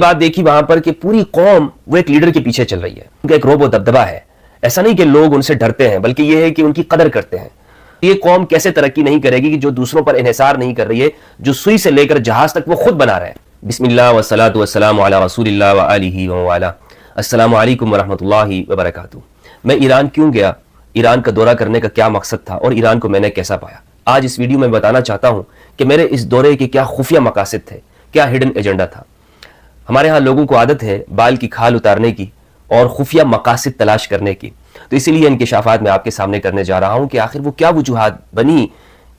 बात देखी वहां पर कि पूरी कौम वो एक लीडर के पीछे चल रही है, उनका एक रोब दबदबा है। ऐसा नहीं कि लोग उनसे डरते हैं, बल्कि ये है कि उनकी कदर करते हैं। ये कौम कैसे तरक्की नहीं करेगी कि जो दूसरों पर इन्हिसार नहीं कर रही है, जो सुई से लेकर जहाज तक वो खुद बना रहे हैं। बिस्मिल्लाह वस्सलातु वस्सलामु अला रसूलिल्लाह व आलिहि व अला। अस्सलामु अलैकुम व रहमतुल्लाहि व बरकातुहू। मैं ईरान क्यों गया, ईरान का दौरा करने का क्या मकसद था और ईरान को मैंने कैसा पाया, आज इस वीडियो में बताना चाहता हूं कि मेरे इस दौरे के क्या खुफिया मकासद थे, क्या हिडन एजेंडा था। हमारे यहाँ लोगों को आदत है बाल की खाल उतारने की और खुफिया मकासद तलाश करने की, तो इसीलिए इंकिशाफात मैं आपके सामने करने जा रहा हूं कि आखिर वो क्या वजूहात बनी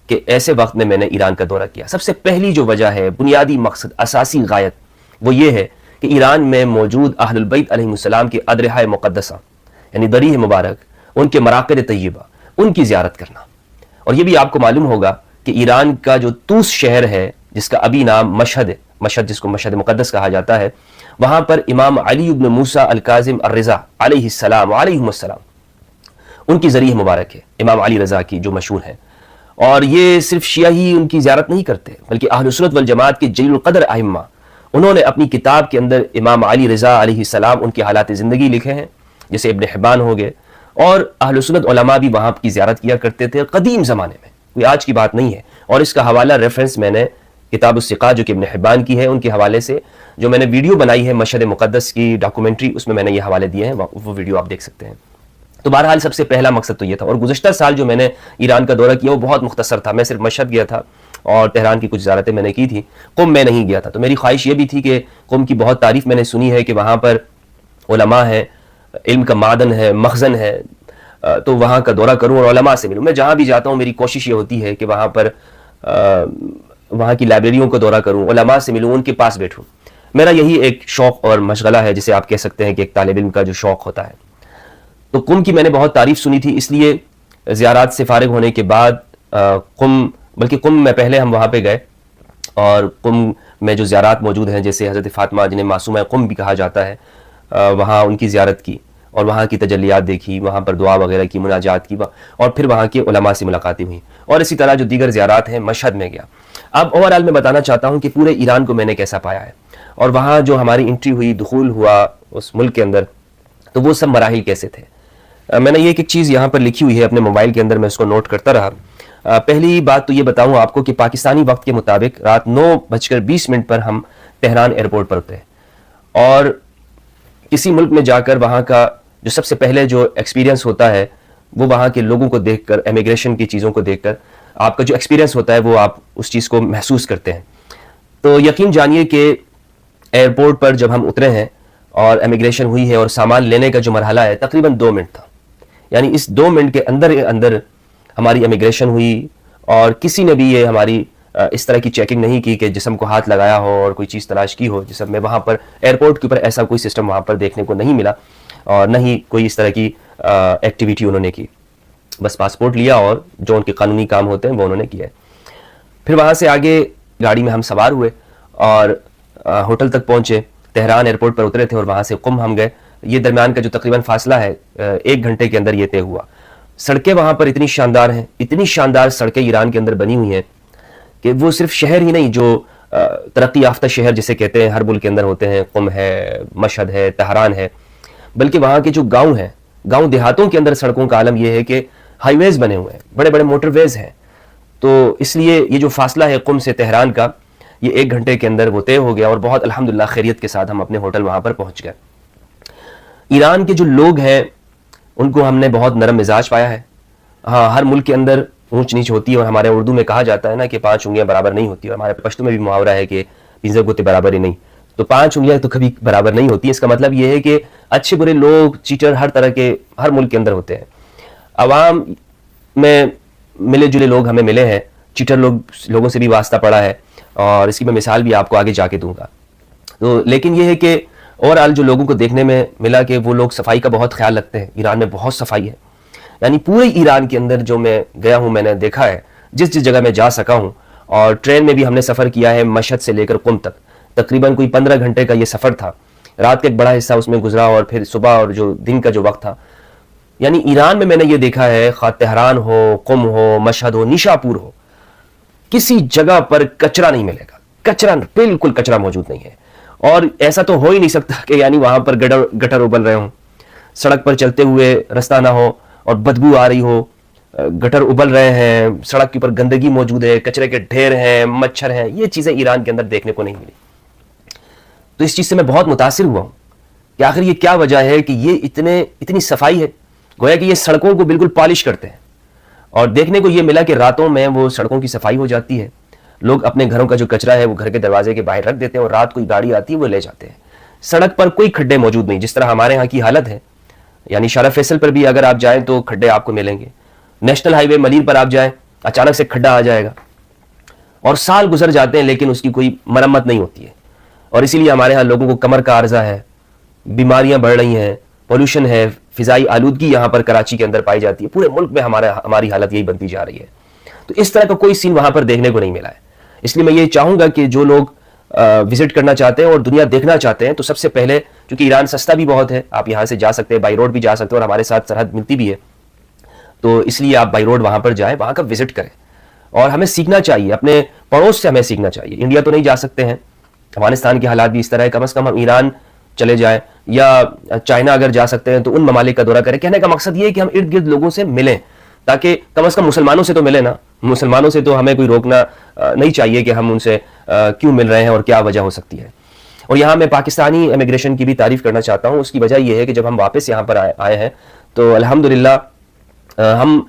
कि ऐसे वक्त में मैंने ईरान का दौरा किया। सबसे पहली जो वजह है, बुनियादी मकसद, असासी गायत, वो ये है कि ईरान में मौजूद अहलुल बैत अलैहिमुस्सलाम की अदरहा मुक़द्दसा यानी दरीह मुबारक, उनके मराक़िद तय्यबा, उनकी ज़ियारत करना। और ये भी आपको मालूम होगा कि ईरान का जो तूस शहर है, जिसका अभी नाम मशहद है, मशहद जिसको मशहद मुक़द्दस कहा जाता है, वहाँ पर इमाम अली इब्न मूसा अल काज़िम अर रिज़ा अलैहिस्सलाम उनकी ज़रीह मुबारक है, इमाम अली रज़ा की, जो मशहूर है। और ये सिर्फ शिया ही उनकी ज़ियारत नहीं करते, बल्कि अहलुस सुन्नत वल जमात के जलीलुल क़द्र अइम्मा, उन्होंने अपनी किताब के अंदर इमाम अली रज़ा अलैहिस्सलाम उनकी हालात ज़िंदगी लिखे हैं, जैसे इब्न हिब्बान हो गए। और अहलुस सुन्नत उलमा भी वहाँ की ज़ियारत किया करते थे कदीम ज़माने में, कोई आज की बात नहीं है। और इसका हवाला रेफरेंस मैंने किताब उस-सिक़ा जो कि इब्न हिब्बान की है, उनके हवाले से जो मैंने वीडियो बनाई है मशहद मुक़द्दस की डॉक्यूमेंट्री, उसमें मैंने ये हवाले दिए हैं, वो वीडियो आप देख सकते हैं। तो बहरहाल सबसे पहला मकसद तो ये था। और गुज़श्ता साल जो मैंने ईरान का दौरा किया वो बहुत मुख्तसर था। मैं सिर्फ मशहद गया था और तेहरान की कुछ ज़ियारतें मैंने की थी, कुम में नहीं गया था। तो मेरी ख्वाहिश ये भी थी कि कुम की बहुत तारीफ़ मैंने सुनी है कि वहाँ पर उलमा है, इल्म का मादन है, मखज़न है, तो वहाँ का दौरा करूँ और उलमा से मिलूँ। मैं जहाँ भी जाता हूँ मेरी कोशिश ये होती है कि वहाँ पर वहाँ की लाइब्रेरियों का दौरा करूँ, उलमा से मिलूँ, उनके पास बैठूँ। मेरा यही एक शौक़ और मशगला है, जिसे आप कह सकते हैं कि एक तालिब इल्म का जो शौक़ होता है। तो कुम की मैंने बहुत तारीफ़ सुनी थी, इसलिए ज़ियारत से फारिग होने के बाद कुम में पहले हम वहाँ पे गए और कुम में जो ज़ियारत मौजूद हैं, जैसे हज़रत फ़ातिमा जिन्हें मासूमा कुम भी कहा जाता है, वहाँ उनकी ज़ियारत की और वहाँ की तजल्लियात देखी, वहाँ पर दुआ वगैरह की, मुनाजात की, और फिर वहाँ के उलमा से मुलाकातें हुई। और इसी तरह जो दीगर ज़ियारत हैं, मशहद में गया। अब ओवरऑल मैं बताना चाहता हूँ कि पूरे ईरान को मैंने कैसा पाया है और वहाँ जो हमारी एंट्री हुई, दुखूल हुआ उस मुल्क के अंदर, तो वो सब मराहिल कैसे थे। मैंने ये एक चीज़ यहाँ पर लिखी हुई है अपने मोबाइल के अंदर, मैं उसको नोट करता रहा। पहली बात तो ये बताऊँ आपको कि पाकिस्तानी वक्त के मुताबिक रात 9:20 पर हम तेहरान एयरपोर्ट पर उतरे। और किसी मुल्क में जाकर वहाँ का जो सबसे पहले जो एक्सपीरियंस होता है वो वहाँ के लोगों को देखकर, इमिग्रेशन की चीज़ों को देखकर आपका जो एक्सपीरियंस होता है वो आप उस चीज़ को महसूस करते हैं। तो यकीन जानिए कि एयरपोर्ट पर जब हम उतरे हैं और इमिग्रेशन हुई है और सामान लेने का जो मरहला है तकरीबन 2 मिनट था, यानी इस 2 मिनट के अंदर हमारी इमिग्रेशन हुई और किसी ने भी ये हमारी इस तरह की चेकिंग नहीं की कि जिस्म को हाथ लगाया हो और कोई चीज़ तलाश की हो जिसम में। वहाँ पर एयरपोर्ट के ऊपर ऐसा कोई सिस्टम वहाँ पर देखने को नहीं मिला और न ही कोई इस तरह की एक्टिविटी उन्होंने की। बस पासपोर्ट लिया और जो उनके कानूनी काम होते हैं वो उन्होंने किए। फिर वहाँ से आगे गाड़ी में हम सवार हुए और होटल तक पहुँचे। तेहरान एयरपोर्ट पर उतरे थे और वहाँ से कुम हम गए। ये दरमियान का जो तकरीबन फासला है 1 घंटे के अंदर ये तय हुआ। सड़कें वहाँ पर इतनी शानदार हैं, इतनी शानदार सड़कें ईरान के अंदर बनी हुई हैं कि वो सिर्फ शहर ही नहीं, जो तरक्की याफ्ता शहर जिसे कहते हैं हर मुल्क के अंदर होते हैं, कुम है, मशहद है, तेहरान है, बल्कि वहाँ के जो गाँव हैं, गाँव देहातों के अंदर सड़कों का आलम यह है कि हाईवेज़ बने हुए हैं, बड़े बड़े मोटरवेज़ हैं। तो इसलिए ये जो फासला है कुम से तेहरान का, ये 1 घंटे के अंदर वो तय हो गया और बहुत अल्हम्दुलिल्लाह खैरियत के साथ हम अपने होटल वहाँ पर पहुँच गए। ईरान के जो लोग हैं उनको हमने बहुत नरम मिजाज पाया है। हाँ, हर मुल्क के अंदर ऊंच नीच होती है और हमारे उर्दू में कहा जाता है ना कि 5 उंगलियां बराबर नहीं होती, और हमारे पश्तो में भी मुहावरा है कि 15 गुत्ते बराबर ही नहीं। तो 5 उंगलियां तो कभी बराबर नहीं होती। इसका मतलब ये है कि अच्छे बुरे लोग, चीटर हर तरह के हर मुल्क के अंदर होते हैं। अवाम में मिले जुले लोग हमें मिले हैं, चीटर लोगों से भी वास्ता पड़ा है और इसकी मैं मिसाल भी आपको आगे जाके दूंगा। तो लेकिन यह है कि ओवरऑल जो लोगों को देखने में मिला कि वो लोग सफाई का बहुत ख्याल रखते हैं। ईरान में बहुत सफाई है, यानी पूरे ईरान के अंदर जो मैं गया हूँ, मैंने देखा है जिस जिस जगह मैं जा सका हूँ। और ट्रेन में भी हमने सफ़र किया है मशहद से लेकर कुम तक, तकरीबन कोई 15 घंटे का ये सफ़र था। रात का एक बड़ा हिस्सा उसमें गुजरा और फिर सुबह और जो दिन का जो वक्त था, यानी ईरान में मैंने ये देखा है, खा तेहरान हो, कुम हो, मशहद हो, निशापुर हो, किसी जगह पर कचरा नहीं मिलेगा। कचरा, बिल्कुल कचरा मौजूद नहीं है। اور ایسا تو ہو ہی نہیں سکتا کہ یعنی وہاں پر گٹر ابل رہے ہوں، سڑک پر چلتے ہوئے رستہ نہ ہو اور بدبو آ رہی ہو، گٹر ابل رہے ہیں، سڑک کے اوپر گندگی موجود ہے، کچرے کے ڈھیر ہیں، مچھر ہیں. یہ چیزیں ایران کے اندر دیکھنے کو نہیں ملی. تو اس چیز سے میں بہت متاثر ہوا ہوں کہ آخر یہ کیا وجہ ہے کہ یہ اتنی صفائی ہے. گویا کہ یہ سڑکوں کو بالکل پالش کرتے ہیں. اور دیکھنے کو یہ ملا کہ راتوں میں وہ سڑکوں کی صفائی ہو جاتی ہے، لوگ اپنے گھروں کا جو کچرا ہے وہ گھر کے دروازے کے باہر رکھ دیتے ہیں اور رات کوئی گاڑی آتی ہے وہ لے جاتے ہیں. سڑک پر کوئی کھڈے موجود نہیں، جس طرح ہمارے ہاں کی حالت ہے. یعنی شارع فیصل پر بھی اگر آپ جائیں تو کھڈے آپ کو ملیں گے، نیشنل ہائی وے ملیر پر آپ جائیں اچانک سے کھڈا آ جائے گا، اور سال گزر جاتے ہیں لیکن اس کی کوئی مرمت نہیں ہوتی ہے. اور اسی لیے ہمارے ہاں لوگوں کو کمر کا عارضہ ہے، بیماریاں بڑھ رہی ہیں، پولوشن ہے، فضائی آلودگی یہاں پر کراچی کے اندر پائی جاتی ہے. پورے ملک میں ہماری حالت یہی بنتی جا رہی ہے. تو اس طرح کا کوئی سین وہاں پر دیکھنے کو نہیں ملا ہے. اس لیے میں یہ چاہوں گا کہ جو لوگ وزٹ کرنا چاہتے ہیں اور دنیا دیکھنا چاہتے ہیں تو سب سے پہلے، چونکہ ایران سستا بھی بہت ہے، آپ یہاں سے جا سکتے ہیں، بائی روڈ بھی جا سکتے ہیں اور ہمارے ساتھ سرحد ملتی بھی ہے، تو اس لیے آپ بائی روڈ وہاں پر جائیں، وہاں کا وزٹ کریں. اور ہمیں سیکھنا چاہیے، اپنے پڑوس سے ہمیں سیکھنا چاہیے. انڈیا تو نہیں جا سکتے ہیں، افغانستان کے حالات بھی اس طرح ہے، کم از کم ہم ایران چلے جائیں یا چائنا اگر جا سکتے ہیں تو ان ممالک کا دورہ کریں. کہنے کا مقصد یہ ہے کہ ہم ارد گرد لوگوں سے ملیں، تاکہ کم از کم مسلمانوں سے تو ملیں نا. مسلمانوں سے تو ہمیں کوئی روکنا نہیں چاہیے کہ ہم ان سے کیوں مل رہے ہیں اور کیا وجہ ہو سکتی ہے. اور یہاں میں پاکستانی امیگریشن کی بھی تعریف کرنا چاہتا ہوں. اس کی وجہ یہ ہے کہ جب ہم واپس یہاں پر آئے ہیں تو الحمدللہ ہم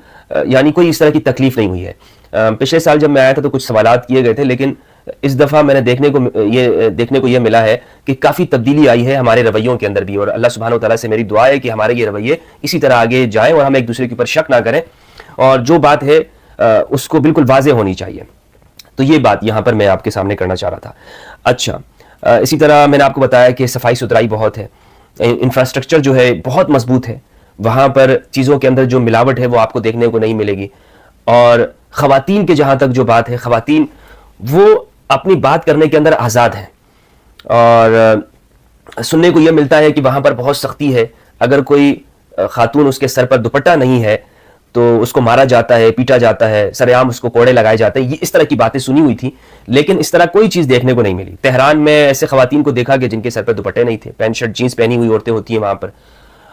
یعنی کوئی اس طرح کی تکلیف نہیں ہوئی ہے. پچھلے سال جب میں آیا تھا تو کچھ سوالات کیے گئے تھے، لیکن اس دفعہ میں نے دیکھنے کو یہ ملا ہے کہ کافی تبدیلی آئی ہے ہمارے رویوں کے اندر بھی. اور اللہ سبحانہ و تعالیٰ سے میری دعا ہے کہ ہمارے یہ رویے اسی طرح آگے جائیں اور ہم ایک دوسرے کے اوپر شک نہ کریں، اور جو بات ہے اس کو بالکل واضح ہونی چاہیے. تو یہ بات یہاں پر میں آپ کے سامنے کرنا چاہ رہا تھا. اچھا، اسی طرح میں نے آپ کو بتایا کہ صفائی ستھرائی بہت ہے، انفراسٹرکچر جو ہے بہت مضبوط ہے. وہاں پر چیزوں کے اندر جو ملاوٹ ہے وہ آپ کو دیکھنے کو نہیں ملے گی. اور خواتین کے جہاں تک جو بات ہے، خواتین وہ اپنی بات کرنے کے اندر آزاد ہیں. اور سننے کو یہ ملتا ہے کہ وہاں پر بہت سختی ہے، اگر کوئی خاتون اس کے سر پر دوپٹہ نہیں ہے تو اس کو مارا جاتا ہے، پیٹا جاتا ہے، سر عام اس کو کوڑے لگائے جاتے ہیں. یہ اس طرح کی باتیں سنی ہوئی تھی، لیکن اس طرح کوئی چیز دیکھنے کو نہیں ملی. تہران میں ایسے خواتین کو دیکھا کہ جن کے سر پر دوپٹے نہیں تھے، پینٹ شرٹ جینس پہنی ہوئی عورتیں ہوتی ہیں وہاں پر.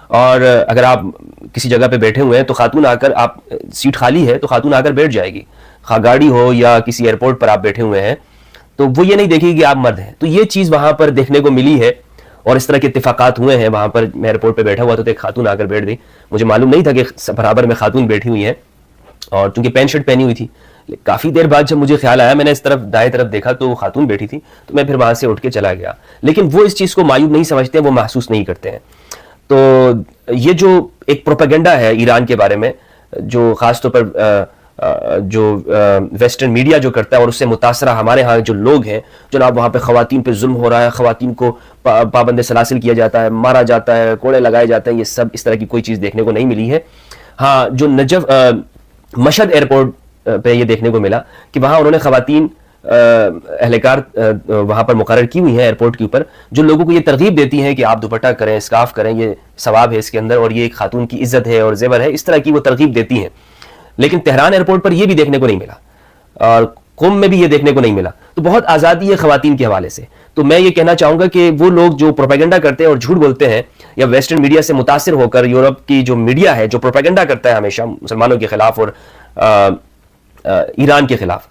اور اگر آپ کسی جگہ پہ بیٹھے ہوئے ہیں تو خاتون آ کر، آپ سیٹ خالی ہے تو خاتون آ کر بیٹھ جائے گی، خواہ گاڑی ہو یا کسی ایئرپورٹ پر آپ بیٹھے ہوئے ہیں تو وہ یہ نہیں دیکھے گی کہ آپ مرد ہیں. تو یہ چیز وہاں پر دیکھنے کو ملی ہے، اور اس طرح کے اتفاقات ہوئے ہیں. وہاں پر میں ایئرپورٹ پہ بیٹھا ہوا تو ایک خاتون آ کر بیٹھ گئی، مجھے معلوم نہیں تھا کہ برابر میں خاتون بیٹھی ہوئی ہیں، اور چونکہ پینٹ شرٹ پہنی ہوئی تھی. کافی دیر بعد جب مجھے خیال آیا، میں نے اس طرف دائیں طرف دیکھا تو وہ خاتون بیٹھی تھی، تو میں پھر وہاں سے اٹھ کے چلا گیا. لیکن وہ اس چیز کو معیوب نہیں سمجھتے، وہ محسوس نہیں کرتے ہیں. تو یہ جو ایک پروپیگنڈا ہے ایران کے بارے میں، جو خاص طور پر جو ویسٹرن میڈیا جو کرتا ہے، اور اس سے متاثرہ ہمارے ہاں جو لوگ ہیں، جناب وہاں پہ خواتین پہ ظلم ہو رہا ہے، خواتین کو پابند سلاسل کیا جاتا ہے، مارا جاتا ہے، کوڑے لگائے جاتے ہیں، یہ سب اس طرح کی کوئی چیز دیکھنے کو نہیں ملی ہے. ہاں، جو نجف مشہد ایئرپورٹ پہ یہ دیکھنے کو ملا کہ وہاں انہوں نے خواتین اہلکار وہاں پر مقرر کی ہوئی ہیں ایئرپورٹ کے اوپر، جو لوگوں کو یہ ترغیب دیتی ہیں کہ آپ دوپٹہ کریں، اسکارف کریں، یہ ثواب ہے اس کے اندر، اور یہ ایک خاتون کی عزت ہے اور زیور ہے. اس طرح کی وہ ترغیب دیتی ہیں. لیکن تہران ایئرپورٹ پر یہ بھی دیکھنے کو نہیں ملا، اور قم میں بھی یہ دیکھنے کو نہیں ملا. تو بہت آزادی ہے خواتین کے حوالے سے. تو میں یہ کہنا چاہوں گا کہ وہ لوگ جو پروپیگنڈا کرتے ہیں اور جھوٹ بولتے ہیں، یا ویسٹرن میڈیا سے متاثر ہو کر یورپ کی جو میڈیا ہے جو پروپیگنڈا کرتا ہے ہمیشہ مسلمانوں کے خلاف اور ایران کے خلاف،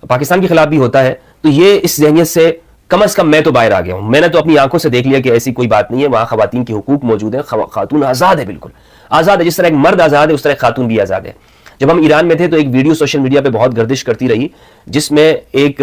پاکستان کے خلاف بھی ہوتا ہے، تو یہ اس ذہنیت سے کم از کم میں تو باہر آ گیا ہوں. میں نے تو اپنی آنکھوں سے دیکھ لیا کہ ایسی کوئی بات نہیں ہے. وہاں خواتین کے حقوق موجود ہیں، خاتون آزاد ہے، بالکل آزاد ہے. جس طرح ایک مرد آزاد ہے اس طرح ایک خاتون بھی آزاد ہے. جب ہم ایران میں تھے تو ایک ویڈیو سوشل میڈیا پہ بہت گردش کرتی رہی، جس میں ایک